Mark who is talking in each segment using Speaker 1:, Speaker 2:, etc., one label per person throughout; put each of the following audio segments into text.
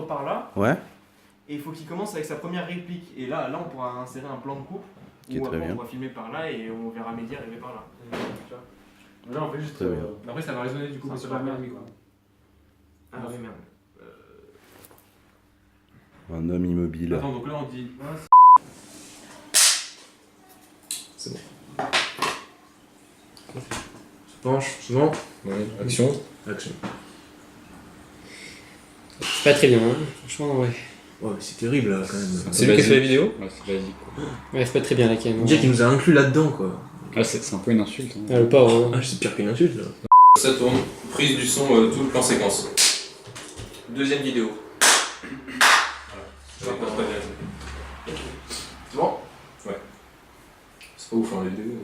Speaker 1: par là.
Speaker 2: Ouais.
Speaker 1: Et il faut qu'il commence avec sa première réplique. Et là on pourra insérer un plan de coupe.
Speaker 2: Qui est
Speaker 1: Ou
Speaker 2: très
Speaker 1: après
Speaker 2: bien.
Speaker 1: on pourra filmer par là et on verra Mehdi arriver par là.
Speaker 3: Là, on fait juste.
Speaker 2: Très bien.
Speaker 3: Après, ça va résonner du coup, mais c'est pas bien, quoi.
Speaker 1: Ah oui, merde.
Speaker 2: Un homme immobile.
Speaker 3: Attends, donc là, on dit.
Speaker 4: C'est bon. Se penche, souvent. Ouais, action. Action.
Speaker 5: C'est pas très bien, hein. Franchement, ouais.
Speaker 4: Ouais, mais c'est terrible là quand même.
Speaker 6: C'est
Speaker 4: C'est lui qui a fait la vidéo.
Speaker 6: Ouais, c'est basique quoi.
Speaker 5: Ouais, c'est pas très bien la cam.
Speaker 4: Dire qu'il nous a inclus là-dedans quoi.
Speaker 6: Ah, c'est un peu une insulte. Hein.
Speaker 5: Ah, le pauvre.
Speaker 4: Ah, c'est pire qu'une insulte là.
Speaker 7: Ça tourne, prise du son, tout le plan séquence. Deuxième vidéo. Voilà. Pas bien.
Speaker 4: C'est bon.
Speaker 7: Ouais. C'est pas ouf hein les vidéos.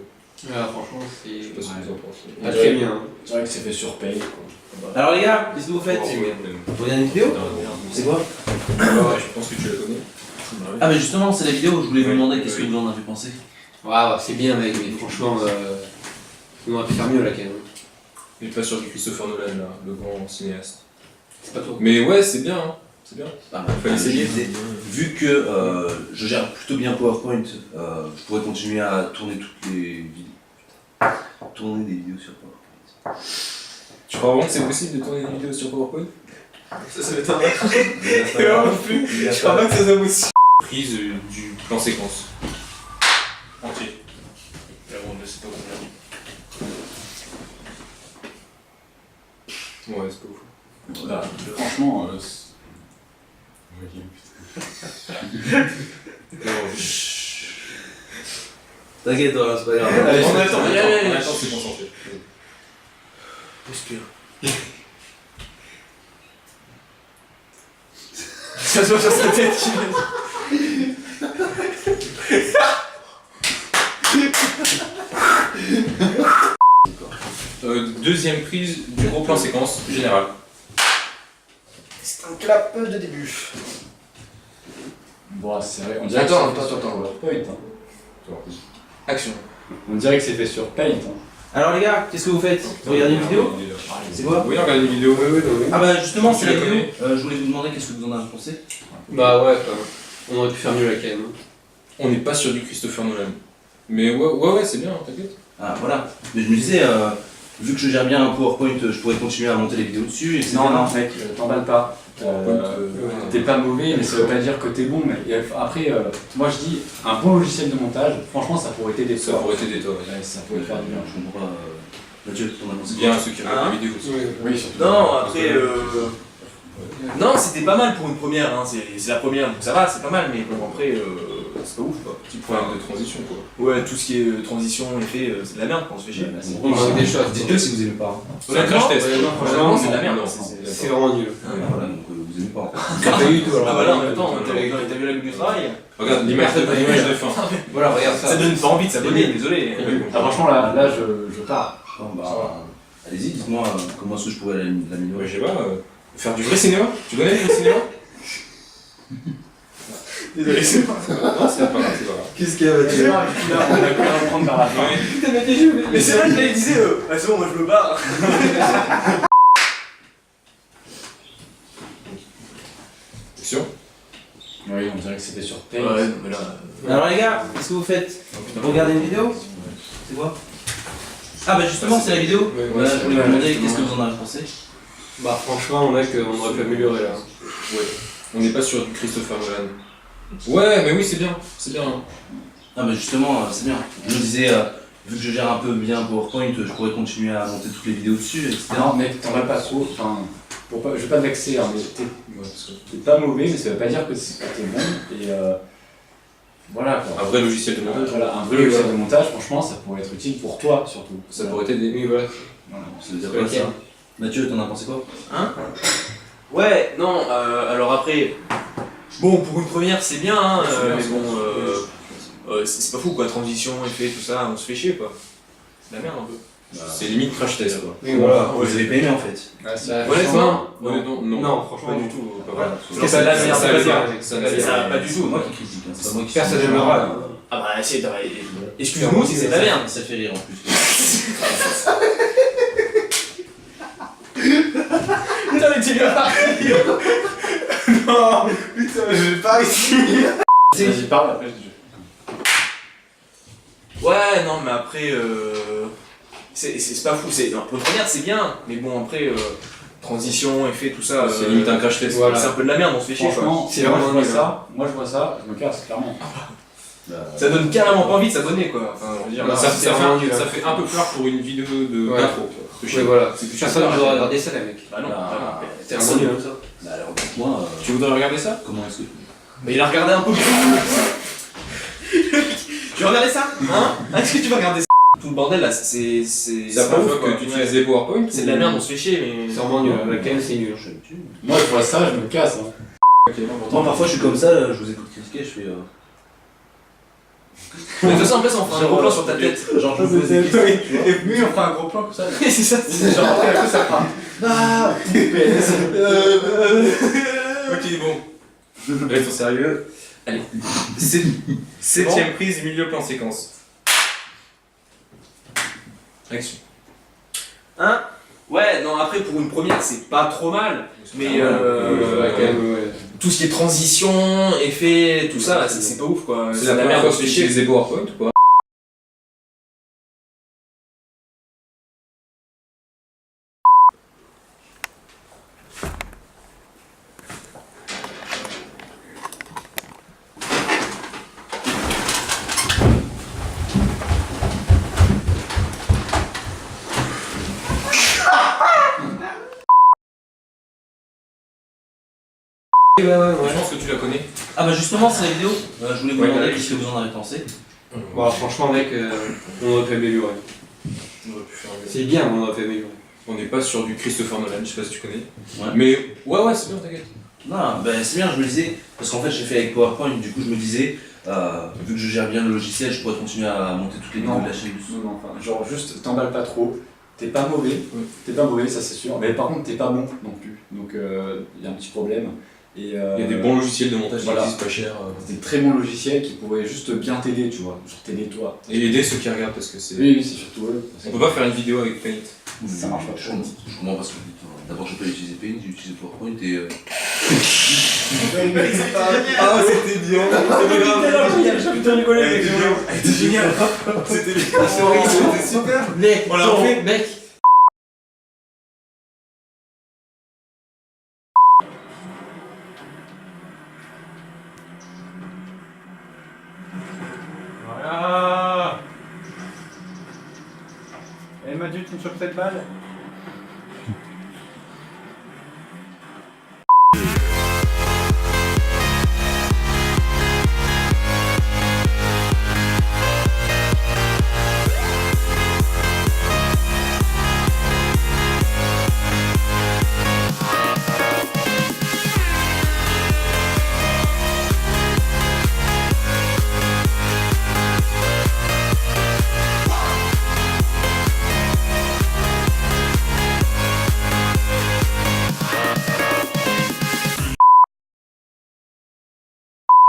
Speaker 5: Ah, franchement,
Speaker 7: Je sais pas
Speaker 5: c'est.
Speaker 7: ce que vous en pensez.
Speaker 5: Pas très bien.
Speaker 8: C'est vrai que c'est fait sur paye quoi.
Speaker 2: Alors les gars, qu'est-ce que vous faites? Vous regardez une vidéo? C'est quoi?
Speaker 7: Je pense que tu la connais.
Speaker 2: Ah mais justement, c'est la vidéo, je voulais vous demander qu'est-ce que vous en avez pensé.
Speaker 5: Waouh, c'est bien, mec, mais franchement, on aurait pu faire mieux la cam.
Speaker 7: Il est pas sur du Christopher Nolan là, le grand cinéaste.
Speaker 5: C'est pas toi.
Speaker 7: Mais ouais, c'est bien, hein. C'est bien.
Speaker 2: Fallait essayer. Vu que je gère plutôt bien PowerPoint, je pourrais continuer à tourner toutes les vidéos. Tourner des vidéos sur PowerPoint.
Speaker 7: Tu crois vraiment que c'est possible de tourner une vidéo sur PowerPoint?
Speaker 1: Ça va être un Je crois pas que ça soit possible.
Speaker 7: Prise du plan séquence. Entier. Là on ne sait pas combien. Ouais, c'est pas ouf.
Speaker 8: Là, franchement,
Speaker 2: T'inquiète, c'est pas grave.
Speaker 1: Allez,
Speaker 7: on attend,
Speaker 1: allez.
Speaker 7: c'est concentré.
Speaker 4: Respire.
Speaker 1: Ça se voit sur sa tête qu'il
Speaker 7: Deuxième prise du gros plan séquence général.
Speaker 1: C'est un clap de début.
Speaker 8: bon, c'est vrai. On dirait
Speaker 4: Attends,
Speaker 8: que c'est fait sur
Speaker 4: attends.
Speaker 8: PowerPoint. Hein.
Speaker 4: Action.
Speaker 8: On dirait que c'est fait sur Paint. Hein.
Speaker 2: Alors les gars, qu'est-ce que vous faites? Vous regardez une vidéo? C'est quoi?
Speaker 7: Oui, on regarde une vidéo.
Speaker 2: Ah bah justement, c'est
Speaker 7: Tu
Speaker 2: la
Speaker 7: la
Speaker 2: vidéo.
Speaker 7: connais?
Speaker 2: Je voulais vous demander qu'est-ce que vous en avez pensé.
Speaker 5: Bah ouais, on aurait pu faire mieux la cam.
Speaker 7: On n'est pas sur du Christopher Nolan. Mais ouais, c'est bien, t'inquiète.
Speaker 2: Ah voilà. Mais je me disais, vu que je gère bien un PowerPoint, je pourrais continuer à monter les vidéos dessus, etc.
Speaker 8: Non, mec, t'emballes pas. T'es pas mauvais, mais ça veut pas dire que t'es bon. Mais après, moi je dis, un bon logiciel de montage, franchement, ça pourrait t'aider.
Speaker 7: Ça pourrait t'aider toi.
Speaker 8: Ouais, ça pourrait faire du bien.
Speaker 2: Je comprends pas. Mathieu, t'en as pensé
Speaker 7: C'est bien ceux qui regardent les vidéos aussi.
Speaker 8: Oui, surtout.
Speaker 1: Non, après. Non, c'était pas mal pour une première, hein. C'est la première donc ça va, c'est pas mal, mais bon, après, c'est pas ouf quoi.
Speaker 7: Petit problème de transition quoi.
Speaker 1: Ouais, tout ce qui est transition, effet, c'est de la merde quand on se fait chier.
Speaker 5: On manque des choses.
Speaker 2: Dites-le si vous aimez pas.
Speaker 7: C'est un crash test.
Speaker 1: Franchement, c'est de la merde.
Speaker 7: Non,
Speaker 5: C'est vraiment nul.
Speaker 2: Voilà, donc vous aimez pas.
Speaker 5: Pas du tout,
Speaker 1: Ah
Speaker 5: alors.
Speaker 1: bah là, en même temps, t'as vu la gueule du travail?
Speaker 7: Regarde l'image de fin.
Speaker 5: Voilà, regarde ça.
Speaker 1: Ça donne pas envie de s'abonner, désolé.
Speaker 8: Ah, franchement, là je pars.
Speaker 2: Bon, bah, allez-y, dites-moi comment est-ce que je pourrais l'améliorer.
Speaker 7: Ouais, je sais pas, faire du vrai cinéma. Tu connais le vrai cinéma?
Speaker 1: Désolé, c'est pas.
Speaker 7: Non, c'est pas grave, c'est pas grave.
Speaker 1: Qu'est-ce qu'il y a, Mathieu?
Speaker 8: Là, on a pu reprendre vers la fin.
Speaker 1: Putain, mais c'est vrai que j'allais disais, ah c'est bon, moi je me barre.
Speaker 7: T'es sûr?
Speaker 8: Oui, on dirait que c'était sur Paint.
Speaker 1: Ouais, mais là.
Speaker 2: Alors les gars, qu'est-ce que vous faites? Vous regardez une vidéo? C'est quoi? Ah bah justement, c'est la vidéo.
Speaker 7: Ouais,
Speaker 2: Voilà, je voulais vous demander
Speaker 7: exactement.
Speaker 2: qu'est-ce que vous en avez pensé.
Speaker 5: Bah franchement, mec, on aurait pu améliorer là.
Speaker 7: Ouais. On n'est pas sur du Christopher Nolan. Ouais, mais oui, c'est bien. C'est bien.
Speaker 2: Ah bah justement, c'est bien. Je me disais, vu que je gère un peu bien PowerPoint, je pourrais continuer à monter toutes les vidéos dessus, etc.
Speaker 8: Non, mec, t'en vas pas trop. Enfin, je vais pas te vexer, hein, mais t'es pas mauvais, mais ça veut pas dire que t'es bon. Et voilà quoi.
Speaker 7: Un vrai logiciel de montage.
Speaker 8: Voilà, un vrai logiciel de montage, franchement, ça pourrait être utile pour toi surtout.
Speaker 7: Ça pourrait t'aider. Oui, voilà.
Speaker 8: Voilà.
Speaker 2: Ça veut dire quoi ça? Mathieu, t'en as pensé quoi?
Speaker 1: Ouais, non, alors après. Bon, pour une première, c'est bien, hein, mais bon. C'est pas fou quoi, transition, effet, tout ça, on se fait chier quoi. C'est de la merde un peu.
Speaker 7: C'est limite crash test quoi.
Speaker 5: Oui, voilà.
Speaker 2: Vous avez pas aimé en fait.
Speaker 1: Honnêtement,
Speaker 7: Honnêtement, non.
Speaker 5: Non, franchement,
Speaker 7: Pas du tout. Pas
Speaker 2: Voilà.
Speaker 7: vrai.
Speaker 1: Parce que ça l'a
Speaker 7: Ça
Speaker 1: ça
Speaker 7: l'a
Speaker 1: va
Speaker 7: bien.
Speaker 1: bien.
Speaker 7: Ça l'a
Speaker 1: Ça
Speaker 7: bien.
Speaker 1: va pas du
Speaker 2: C'est
Speaker 1: tout.
Speaker 2: moi qui critique, hein, c'est pas moi qui
Speaker 5: Personne
Speaker 2: critique.
Speaker 5: ne l'aura.
Speaker 1: Ah bah, excuse-nous si c'est de la merde.
Speaker 2: Ça fait rire en plus.
Speaker 1: Putain, mais tu lui as parti.
Speaker 7: Non, putain, je vais pas réussir.
Speaker 8: Vas-y, parle, après je dis.
Speaker 1: Ouais, non, mais après, c'est pas fou. Pour une première, c'est bien, mais bon, après, transition, effet, tout ça.
Speaker 7: C'est limite un crash test.
Speaker 8: Voilà.
Speaker 1: C'est un peu de la merde, on se fait chier. Quoi.
Speaker 8: Franchement,
Speaker 5: C'est
Speaker 8: moi je
Speaker 5: vraiment
Speaker 8: vois
Speaker 5: nul,
Speaker 8: ça, je me casse, clairement.
Speaker 1: Ça donne carrément pas envie de s'abonner, quoi. Enfin, on va dire,
Speaker 7: Ça,
Speaker 5: c'est vraiment nul, hein.
Speaker 7: ça fait un peu peur pour une vidéo
Speaker 5: Ouais.
Speaker 7: d'intro.
Speaker 5: Ouais, voilà. Personne ne doit regarder ça, les mecs.
Speaker 1: Bah non,
Speaker 2: Bah,
Speaker 1: vraiment.
Speaker 5: C'est vraiment nul, hein.
Speaker 2: Bah alors, moi,
Speaker 7: Tu voudrais regarder ça?
Speaker 2: comment est-ce que.
Speaker 1: Mais il a regardé un peu. Tu vas regarder ça? Hein? Est-ce que tu vas regarder ça? Tout le bordel là, c'est.
Speaker 7: C'est pas ouf que tu utilises des PowerPoint?
Speaker 1: C'est de la merde, on se fait chier, mais.
Speaker 5: C'est vraiment nul. Avec elle, c'est nul.
Speaker 8: Moi je vois ça, je me casse. Hein.
Speaker 7: Ok, non,
Speaker 2: Moi, parfois, je suis comme ça, je vous écoute critiquer, je fais.
Speaker 1: Mais de toute façon, en place, on fera un gros plan sur ta tête.
Speaker 2: Genre, je vous pose des questions, tu vois.
Speaker 8: Et puis on fera un gros plan comme ça.
Speaker 1: C'est ça, c'est
Speaker 8: Genre après ça fera. Ah
Speaker 7: Ok, bon. Restons sérieux.
Speaker 1: Allez.
Speaker 7: Septième prise, milieu plan séquence. Action.
Speaker 1: Hein? Ouais, non, après, pour une première, c'est pas trop mal. Mais
Speaker 5: Ouais, quand même, ouais.
Speaker 1: tout ce qui est transition, effet, tout ça, là, c'est pas ouf quoi.
Speaker 7: C'est
Speaker 1: C'est
Speaker 7: la
Speaker 1: de la
Speaker 7: première
Speaker 1: merde,
Speaker 7: fois
Speaker 1: on
Speaker 7: que
Speaker 1: se
Speaker 7: tu
Speaker 1: fait chier.
Speaker 7: utilises des PowerPoint ou pas?
Speaker 5: Ouais,
Speaker 7: Je pense que tu la connais.
Speaker 2: Ah, bah justement, c'est la vidéo. Je voulais vous
Speaker 7: Ouais,
Speaker 2: demander
Speaker 7: ouais.
Speaker 2: ce que vous en avez pensé.
Speaker 5: Bon, alors, franchement, mec, on aurait pu améliorer.
Speaker 7: On aurait pu faire un-
Speaker 5: C'est bien, mais on aurait pu améliorer.
Speaker 7: On n'est pas sur du Christopher Nolan, je sais pas si tu connais.
Speaker 2: Ouais.
Speaker 7: Mais ouais, c'est bien, t'inquiète.
Speaker 2: Non, ben c'est bien, je me disais, parce qu'en fait j'ai fait avec PowerPoint, du coup je me disais, vu que je gère bien le logiciel, je pourrais continuer à monter toutes les vidéos de la chaîne.
Speaker 8: Non, non, enfin, genre juste t'emballes pas trop, t'es pas mauvais, ça c'est sûr, mais par contre t'es pas bon non plus, donc il y a un petit problème. Et,
Speaker 7: Il y a des bons logiciels de montage qui
Speaker 8: voilà.
Speaker 7: existent pas cher.
Speaker 8: Des très bons logiciels qui pourraient juste bien t'aider, tu vois, genre t'aider toi.
Speaker 7: Et aider ceux qui regardent parce que c'est.
Speaker 8: Oui, c'est surtout eux.
Speaker 7: On peut pas faire une vidéo avec Paint.
Speaker 8: Ça marche pas
Speaker 2: Je
Speaker 8: trop.
Speaker 2: comprends pas ce que vous dites. D'abord j'ai pas utilisé Paint, j'ai utilisé PowerPoint et...
Speaker 7: Ah, c'était bien!
Speaker 1: J'ai putain rigolé, mec.
Speaker 7: C'était génial! C'était bien! C'était super!
Speaker 5: Mec,
Speaker 7: On l'a refait.
Speaker 5: mec.
Speaker 3: Voilà. Eh Madu, tu me chopes cette balle?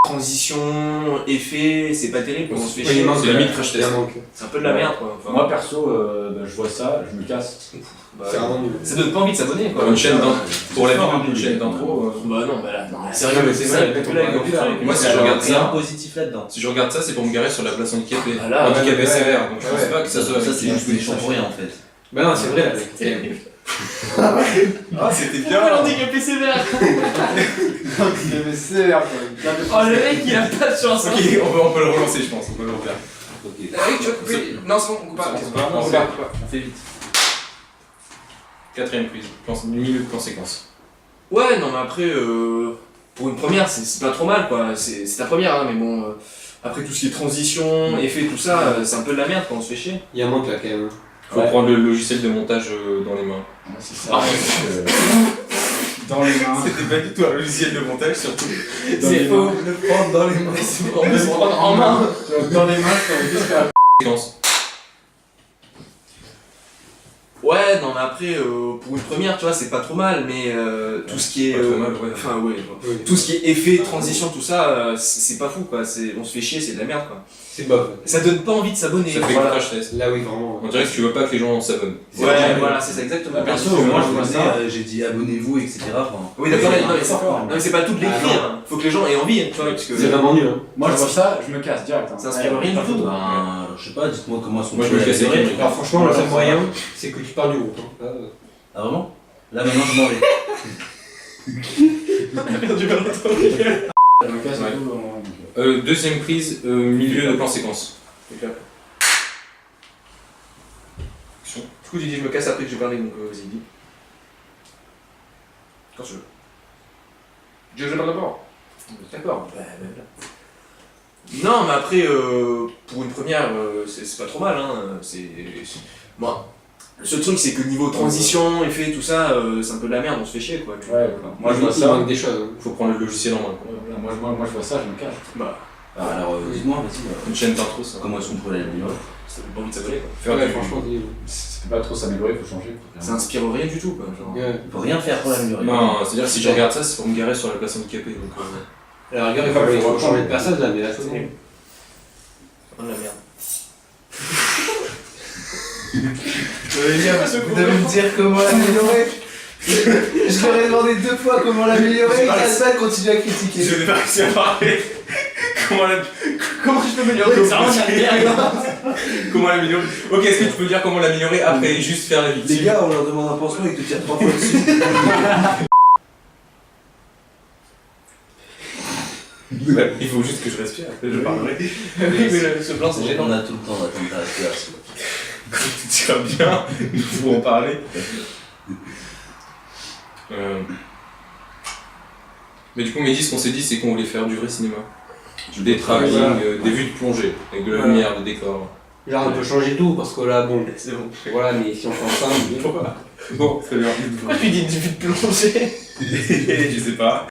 Speaker 1: Transition, effet, c'est pas terrible, on se fait
Speaker 7: Oui,
Speaker 1: chier.
Speaker 7: non, c'est limite crash test.
Speaker 1: C'est un peu de la merde quoi. Enfin,
Speaker 8: Moi perso, je vois ça, je me casse.
Speaker 1: bah,
Speaker 5: C'est vraiment nul.
Speaker 1: ça donne pas envie de s'abonner quoi.
Speaker 7: Pour une chaîne d'intro. Pour la
Speaker 2: fort,
Speaker 7: vidéo
Speaker 2: hein,
Speaker 7: d'une chaîne
Speaker 2: mais-
Speaker 7: d'intro.
Speaker 1: Bah non, bah là, non,
Speaker 7: Non,
Speaker 1: sérieux,
Speaker 7: mais
Speaker 1: c'est
Speaker 7: c'est
Speaker 1: ça,
Speaker 7: vrai,
Speaker 1: le
Speaker 7: peut-être
Speaker 1: là,
Speaker 7: pas
Speaker 1: il
Speaker 7: Moi, si je regarde
Speaker 2: Il y a un
Speaker 7: ça,
Speaker 2: positif là-dedans.
Speaker 7: si je regarde ça, c'est pour me garer sur la place handicapée.
Speaker 1: Ah là,
Speaker 7: handicapé
Speaker 8: ouais,
Speaker 7: sévère, donc je pense
Speaker 8: ouais.
Speaker 7: pas que ça soit.
Speaker 2: Ça c'est juste des champs pour rien en fait.
Speaker 5: Bah non, c'est vrai, là, mec.
Speaker 7: Ah, c'était
Speaker 1: Pourquoi l'handicapé sévère? Oh le mec il a pas de chance.
Speaker 7: Ok, on peut le relancer, je pense, on peut le refaire.
Speaker 2: Ok.
Speaker 1: Ah oui, tu vas couper. Non, c'est bon, on coupe pas.
Speaker 7: C'est pas
Speaker 1: On coupe
Speaker 7: grave,
Speaker 1: pas.
Speaker 2: On fait vite.
Speaker 7: Quatrième prise, milieu de plan séquence.
Speaker 1: Ouais, non, mais après, pour une première, c'est pas trop mal quoi. C'est ta première, hein, mais bon. Après tout ce qui est transition, effet, tout ça, c'est un peu de la merde quand on se fait chier.
Speaker 5: Il y a un manque là quand même.
Speaker 7: Faut
Speaker 8: Ouais.
Speaker 7: prendre le logiciel de montage dans les mains.
Speaker 8: C'est ça. Dans les mains.
Speaker 7: C'était pas du tout un logiciel de montage, surtout.
Speaker 1: C'est faux.
Speaker 2: Le prendre dans les mains.
Speaker 1: On peut se prendre en main.
Speaker 8: Dans les mains, ça veut dire que
Speaker 7: Séquence.
Speaker 1: Ouais, non mais après, pour une première, tu vois, c'est pas trop mal, mais tout ce qui est...
Speaker 7: Pas trop mal, ouais.
Speaker 1: Enfin, ouais, tout ce qui est effet, transition, tout ça, c'est pas fou, quoi. On se fait chier, c'est de la merde, quoi.
Speaker 5: C'est bof.
Speaker 1: Ça donne pas envie de s'abonner.
Speaker 7: Ça fait
Speaker 1: voilà.
Speaker 7: crash test.
Speaker 5: Là, oui, vraiment.
Speaker 7: On dirait que tu veux pas que les gens s'abonnent.
Speaker 1: Ouais, voilà, c'est ça, exactement.
Speaker 8: Perso,
Speaker 2: Moi,
Speaker 8: moi,
Speaker 2: je
Speaker 8: je vois
Speaker 2: vois
Speaker 8: ça.
Speaker 2: j'ai dit abonnez-vous, etc. Enfin,
Speaker 1: Oui, d'accord,
Speaker 8: Oui,
Speaker 1: non, mais c'est
Speaker 8: d'accord.
Speaker 1: non, mais c'est pas tout de l'écrire, hein. Faut que les gens aient envie, tu vois, parce que...
Speaker 5: C'est vraiment nul. Hein.
Speaker 8: Moi, je vois ça, je me casse direct. Hein.
Speaker 1: Ça inspire rien du tout.
Speaker 2: ben, je sais pas, dites-moi comment elles sont.
Speaker 7: Moi, je me
Speaker 2: faites,
Speaker 7: casse
Speaker 2: les
Speaker 7: les
Speaker 2: oreilles.
Speaker 7: couilles.
Speaker 5: Alors, franchement, le seul moyen, c'est que tu parles du groupe. Hein.
Speaker 2: Ah vraiment? Là maintenant je m'en vais.
Speaker 8: Je me casse
Speaker 7: Ouais.
Speaker 8: et tout, donc,
Speaker 7: Deuxième prise, milieu de plan séquence.
Speaker 1: Du coup, tu dis je me casse après que j'ai parlé, donc vas-y, dis. Quand tu veux. Tu veux que je parle d'abord? D'accord. Non, mais après, pour une première, c'est pas trop mal, hein. Bon, le seul truc, c'est que niveau transition, effet, tout ça, c'est un peu de la merde, on se fait chier, quoi.
Speaker 8: Ouais, moi je vois
Speaker 5: Il
Speaker 8: ça.
Speaker 5: manque des choses. Hein.
Speaker 7: Faut prendre le logiciel en main.
Speaker 8: Moi je vois ça, je me cache.
Speaker 1: Bah,
Speaker 2: Ah, alors dites-moi, vas-y,
Speaker 7: Une chaîne d'intro, ça.
Speaker 2: comment elles sont pour l'améliorer?
Speaker 1: ça donne pas envie de s'abonner, quoi.
Speaker 7: Faire
Speaker 5: Ouais,
Speaker 7: du-
Speaker 5: franchement,
Speaker 8: Ça peut pas trop s'améliorer, il faut changer.
Speaker 1: Ça inspire rien du tout, quoi. Genre.
Speaker 5: ouais.
Speaker 2: On peut rien faire pour l'améliorer.
Speaker 7: Non, c'est-à-dire si je regarde ça, c'est pour me garer sur la place handicapée. Donc,
Speaker 5: À la rigueur, il faut changer de personne là, mais là, c'est
Speaker 1: C'est
Speaker 5: bon.
Speaker 1: nul. C'est de la merde.
Speaker 2: Vous devez me dire comment l'améliorer. Je leur ai demandé 2 fois comment l'améliorer, il reste pas de continuer à critiquer.
Speaker 7: je n'ai pas réussi à parler. Comment je peux améliorer
Speaker 1: C'est vraiment de la merde.
Speaker 7: Comment l'améliorer? Ok, est-ce que tu peux dire comment l'améliorer après juste faire la
Speaker 2: Les
Speaker 7: victime?
Speaker 2: gars, on leur demande un pansement, ils te tirent 3 fois dessus.
Speaker 7: Il faut juste que je respire, après je parlerai.
Speaker 1: Oui, mais ce plan, c'est gênant.
Speaker 2: On a tout le temps d'attendre ta respiration.
Speaker 7: Quand tu diras bien, nous pourrons en parler. Mais du coup, Mehdi, ce qu'on s'est dit, c'est qu'on voulait faire du vrai cinéma. Des travelling,
Speaker 5: Voilà.
Speaker 7: des vues de plongée, avec de la
Speaker 5: Voilà.
Speaker 7: lumière, des décors.
Speaker 5: Genre, on peut changer tout parce que là, bon.
Speaker 1: C'est bon.
Speaker 5: Voilà, mais si on fait ensemble.
Speaker 7: Bon, très bien.
Speaker 1: Pourquoi tu dis du vue de plongée?
Speaker 7: Je sais pas.